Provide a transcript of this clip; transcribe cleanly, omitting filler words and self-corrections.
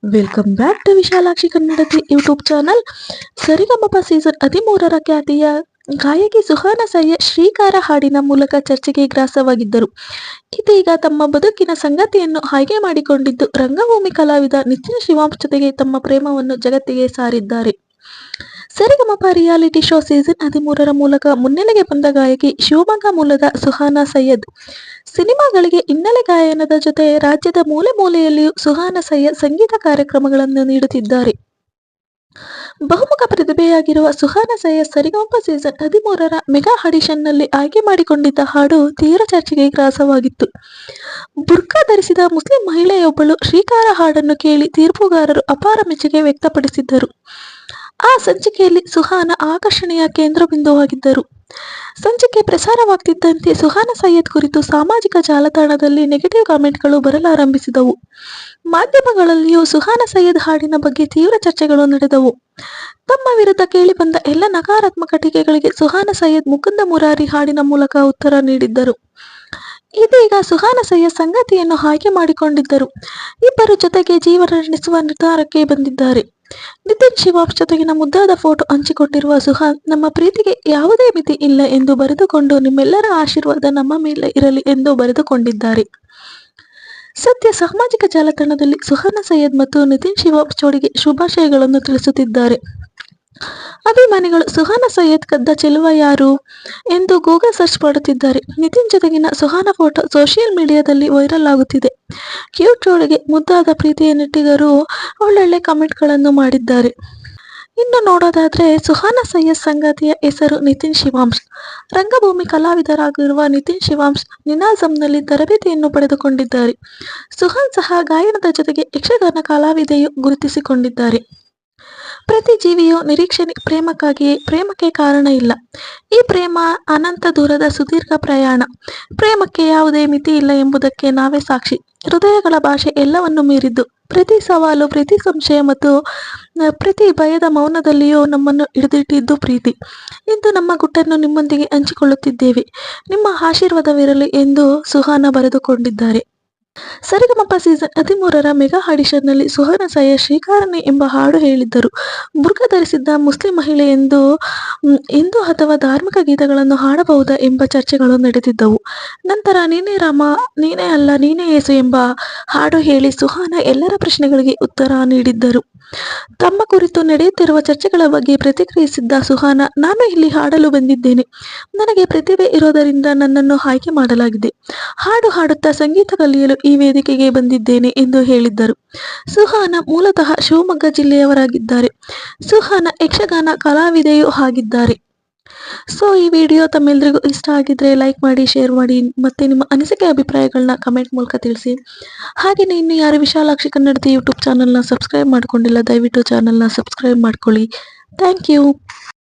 Welcome back to Vishalakshi Kannadathi YouTube channel. Saregamapa season 13ರ ಖ್ಯಾತಿಯ ಗಾಯಕಿ ಸುಹಾನಾ ಸಯ್ಯದ್ ಶ್ರೀಕಾರ ಹಾಡಿನ ಮೂಲಕ ಚರ್ಚೆಗೆ ಗ್ರಾಸವಾಗಿದ್ದರು. ಇದೀಗ ತಮ್ಮ ಬದುಕಿನ ಸಂಗತಿಯನ್ನು ಆಯ್ಕೆ ಮಾಡಿಕೊಂಡಿದ್ದು ರಂಗಭೂಮಿ ಕಲಾವಿದ ನಿತಿನ್ ಶಿವಾಂಶ್ ಜೊತೆಗೆ ತಮ್ಮ ಪ್ರೇಮವನ್ನು ಜಗತ್ತಿಗೆ ಸಾರಿದ್ದಾರೆ. ಸರಿಗಮಪ ರಿಯಾಲಿಟಿ ಶೋ ಸೀಸನ್ 13ರ ಮೂಲಕ ಮುನ್ನೆಲೆಗೆ ಬಂದ ಗಾಯಕಿ ಶಿವಮೊಗ್ಗ ಮೂಲದ ಸುಹಾನಾ ಸಯ್ಯದ್. ಸಿನಿಮಾಗಳಿಗೆ ಹಿನ್ನೆಲೆ ಗಾಯನದ ಜೊತೆ ರಾಜ್ಯದ ಮೂಲೆ ಮೂಲೆಯಲ್ಲಿಯೂ ಸುಹಾನಾ ಸಯ್ಯದ್ ಸಂಗೀತ ಕಾರ್ಯಕ್ರಮಗಳನ್ನು ನೀಡುತ್ತಿದ್ದಾರೆ. ಬಹುಮುಖ ಪ್ರತಿಭೆಯಾಗಿರುವ ಸುಹಾನಾ ಸಯ್ಯದ್ ಸರಿಗಮಪ ಸೀಸನ್ 13ರ ಮೆಗಾ ಆಡಿಷನ್ನಲ್ಲಿ ಆಯ್ಕೆ ಮಾಡಿಕೊಂಡಿದ್ದ ಹಾಡು ತೀವ್ರ ಚರ್ಚೆಗೆ ಗ್ರಾಸವಾಗಿತ್ತು. ಬುರ್ಕಾ ಧರಿಸಿದ ಮುಸ್ಲಿಂ ಮಹಿಳೆಯೊಬ್ಬಳು ಶ್ರೀಕಾರ ಹಾಡನ್ನು ಕೇಳಿ ತೀರ್ಪುಗಾರರು ಅಪಾರ ಮೆಚ್ಚುಗೆ ವ್ಯಕ್ತಪಡಿಸಿದ್ದರು. ಆ ಸಂಚಿಕೆಯಲ್ಲಿ ಸುಹಾನಾ ಆಕರ್ಷಣೆಯ ಕೇಂದ್ರಬಿಂದುವಾಗಿದ್ದರು. ಸಂಚಿಕೆ ಪ್ರಸಾರವಾಗ್ತಿದ್ದಂತೆ ಸುಹಾನಾ ಸಯ್ಯದ್ ಕುರಿತು ಸಾಮಾಜಿಕ ಜಾಲತಾಣದಲ್ಲಿ ನೆಗೆಟಿವ್ ಕಾಮೆಂಟ್ಗಳು ಬರಲಾರಂಭಿಸಿದವು. ಮಾಧ್ಯಮಗಳಲ್ಲಿಯೂ ಸುಹಾನಾ ಸಯ್ಯದ್ ಹಾಡಿನ ಬಗ್ಗೆ ತೀವ್ರ ಚರ್ಚೆಗಳು ನಡೆದವು. ತಮ್ಮ ವಿರುದ್ಧ ಕೇಳಿಬಂದ ಎಲ್ಲ ನಕಾರಾತ್ಮಕ ಟೀಕೆಗಳಿಗೆ ಸುಹಾನಾ ಸಯ್ಯದ್ ಮುಕುಂದ ಮುರಾರಿ ಹಾಡಿನ ಮೂಲಕ ಉತ್ತರ ನೀಡಿದ್ದರು. ಇದೀಗ ಸುಹಾನಾ ಸಯ್ಯದ್ ಸಂಗತಿಯನ್ನು ಆಯ್ಕೆ ಮಾಡಿಕೊಂಡಿದ್ದರು. ಇಬ್ಬರು ಜೊತೆಗೆ ಜೀವನ ನಡೆಸುವ ನಿರ್ಧಾರಕ್ಕೆ ಬಂದಿದ್ದಾರೆ. ನಿತಿನ್ ಶಿವಾಂಶ್ ಜೊತೆಗಿನ ಮುದ್ದಾದ ಫೋಟೋ ಹಂಚಿಕೊಂಡಿರುವ ಸುಹಾನ್, ನಮ್ಮ ಪ್ರೀತಿಗೆ ಯಾವುದೇ ಮಿತಿ ಇಲ್ಲ ಎಂದು ಬರೆದುಕೊಂಡು ನಿಮ್ಮೆಲ್ಲರ ಆಶೀರ್ವಾದ ನಮ್ಮ ಮೇಲೆ ಇರಲಿ ಎಂದು ಬರೆದುಕೊಂಡಿದ್ದಾರೆ. ಸದ್ಯ ಸಾಮಾಜಿಕ ಜಾಲತಾಣದಲ್ಲಿ ಸುಹಾನಾ ಸಯ್ಯದ್ ಮತ್ತು ನಿತಿನ್ ಶಿವಾಂಶ್ ಜೋಡಿಗೆ ಶುಭಾಶಯಗಳನ್ನು ತಿಳಿಸುತ್ತಿದ್ದಾರೆ. ಅಭಿಮಾನಿಗಳು ಸುಹಾನಾ ಸಯ್ಯದ್ ಕದ್ದ ಚೆಲುವ ಯಾರು ಎಂದು ಗೂಗಲ್ ಸರ್ಚ್ ಮಾಡುತ್ತಿದ್ದಾರೆ. ನಿತಿನ್ ಜೊತೆಗಿನ ಸುಹಾನಾ ಫೋಟೋ ಸೋಷಿಯಲ್ ಮೀಡಿಯಾದಲ್ಲಿ ವೈರಲ್ ಆಗುತ್ತಿದೆ. ಕ್ಯೂಟ್ ಜೋಡಿಗೆ ಮುದ್ದಾದ ಪ್ರೀತಿಯ ನೆಟ್ಟಿಗರು ಒಳ್ಳೊಳ್ಳೆ ಕಾಮೆಂಟ್ಗಳನ್ನು ಮಾಡಿದ್ದಾರೆ. ಇನ್ನು ನೋಡೋದಾದ್ರೆ ಸುಹಾನಾ ಸಯ್ಯದ್ ಸಂಗಾತಿಯ ಹೆಸರು ನಿತಿನ್ ಶಿವಾಂಶ್. ರಂಗಭೂಮಿ ಕಲಾವಿದರಾಗಿರುವ ನಿತಿನ್ ಶಿವಾಂಶ್ ನಿನಾಸಂನಲ್ಲಿ ತರಬೇತಿಯನ್ನು ಪಡೆದುಕೊಂಡಿದ್ದಾರೆ. ಸುಹಾನ್ ಸಹ ಗಾಯನದ ಜೊತೆಗೆ ಯಕ್ಷಗಾನ ಕಲಾವಿದೆಯೂ ಗುರುತಿಸಿಕೊಂಡಿದ್ದಾರೆ. ಪ್ರತಿ ಜೀವಿಯು ನಿರೀಕ್ಷೆ ಪ್ರೇಮಕ್ಕಾಗಿಯೇ. ಪ್ರೇಮಕ್ಕೆ ಕಾರಣ ಇಲ್ಲ. ಈ ಪ್ರೇಮ ಅನಂತ ದೂರದ ಸುದೀರ್ಘ ಪ್ರಯಾಣ. ಪ್ರೇಮಕ್ಕೆ ಯಾವುದೇ ಮಿತಿ ಇಲ್ಲ ಎಂಬುದಕ್ಕೆ ನಾವೇ ಸಾಕ್ಷಿ. ಹೃದಯಗಳ ಭಾಷೆ ಎಲ್ಲವನ್ನು ಮೀರಿದ್ದು. ಪ್ರತಿ ಸವಾಲು, ಪ್ರತಿ ಸಂಶಯ ಮತ್ತು ಪ್ರತಿ ಭಯದ ಮೌನದಲ್ಲಿಯೂ ನಮ್ಮನ್ನು ಹಿಡಿದಿಟ್ಟಿದ್ದು ಪ್ರೀತಿ. ಇಂದು ನಮ್ಮ ಗುಟ್ಟನ್ನು ನಿಮ್ಮೊಂದಿಗೆ ಹಂಚಿಕೊಳ್ಳುತ್ತಿದ್ದೇವೆ. ನಿಮ್ಮ ಆಶೀರ್ವಾದವಿರಲಿ ಎಂದು ಸುಹಾನಾ ಬರೆದುಕೊಂಡಿದ್ದಾರೆ. ಸರಿಗಮಪ ಸೀಸನ್ 13ರ ಮೆಗಾ ಆಡಿಷನ್ನಲ್ಲಿ ಸುಹಾನಾ ಸಯ್ಯದ್ ಶ್ರೀಕಾರನೇ ಎಂಬ ಹಾಡು ಹೇಳಿದ್ದರು. ಬುರ್ಕಾ ಧರಿಸಿದ್ದ ಮುಸ್ಲಿಂ ಮಹಿಳೆ ಎಂದು ಹಿಂದೂ ಅಥವಾ ಧಾರ್ಮಿಕ ಗೀತೆಗಳನ್ನು ಹಾಡಬಹುದಾ ಎಂಬ ಚರ್ಚೆಗಳು ನಡೆದಿದ್ದವು. ನಂತರ ನೀನೇ ರಾಮ, ನೀನೇ ಅಲ್ಲ, ನೀನೇ ಯೇಸು ಎಂಬ ಹಾಡು ಹೇಳಿ ಸುಹಾನಾ ಎಲ್ಲರ ಪ್ರಶ್ನೆಗಳಿಗೆ ಉತ್ತರ ನೀಡಿದ್ದರು. ತಮ್ಮ ಕುರಿತು ನಡೆಯುತ್ತಿರುವ ಚರ್ಚೆಗಳ ಬಗ್ಗೆ ಪ್ರತಿಕ್ರಿಯಿಸಿದ್ದ ಸುಹಾನಾ, ನಾನು ಇಲ್ಲಿ ಹಾಡಲು ಬಂದಿದ್ದೇನೆ. ನನಗೆ ಪ್ರತಿಭೆ ಇರೋದರಿಂದ ನನ್ನನ್ನು ಆಯ್ಕೆ ಮಾಡಲಾಗಿದೆ. ಹಾಡು ಹಾಡುತ್ತಾ ಸಂಗೀತ ಕಲಿಯಲು ಈ ವೇದಿಕೆಗೆ ಬಂದಿದ್ದೇನೆ ಎಂದು ಹೇಳಿದ್ದರು. ಸುಹಾನಾ ಮೂಲತಃ ಶಿವಮೊಗ್ಗ ಜಿಲ್ಲೆಯವರಾಗಿದ್ದಾರೆ. ಸುಹಾನಾ ಯಕ್ಷಗಾನ ಕಲಾವಿದೆಯೂ ಆಗಿದ್ದಾರೆ. ಸೊ ಈ ವಿಡಿಯೋ ತಮ್ಮೆಲ್ಲರಿಗೂ ಇಷ್ಟ ಆಗಿದ್ರೆ ಲೈಕ್ ಮಾಡಿ, ಶೇರ್ ಮಾಡಿ, ಮತ್ತೆ ನಿಮ್ಮ ಅನಿಸಿಕೆ ಅಭಿಪ್ರಾಯಗಳನ್ನ ಕಮೆಂಟ್ ಮೂಲಕ ತಿಳಿಸಿ. ಹಾಗೆಯೇ ಇನ್ನು ಯಾರು ವಿಶಾಲಾಕ್ಷಿ ಕನ್ನಡತಿ ಯೂಟ್ಯೂಬ್ ಚಾನಲ್ನ ಸಬ್ಸ್ಕ್ರೈಬ್ ಮಾಡ್ಕೊಂಡಿಲ್ಲ, ದಯವಿಟ್ಟು ಚಾನಲ್ನ ಸಬ್ಸ್ಕ್ರೈಬ್ ಮಾಡ್ಕೊಳ್ಳಿ. Thank you.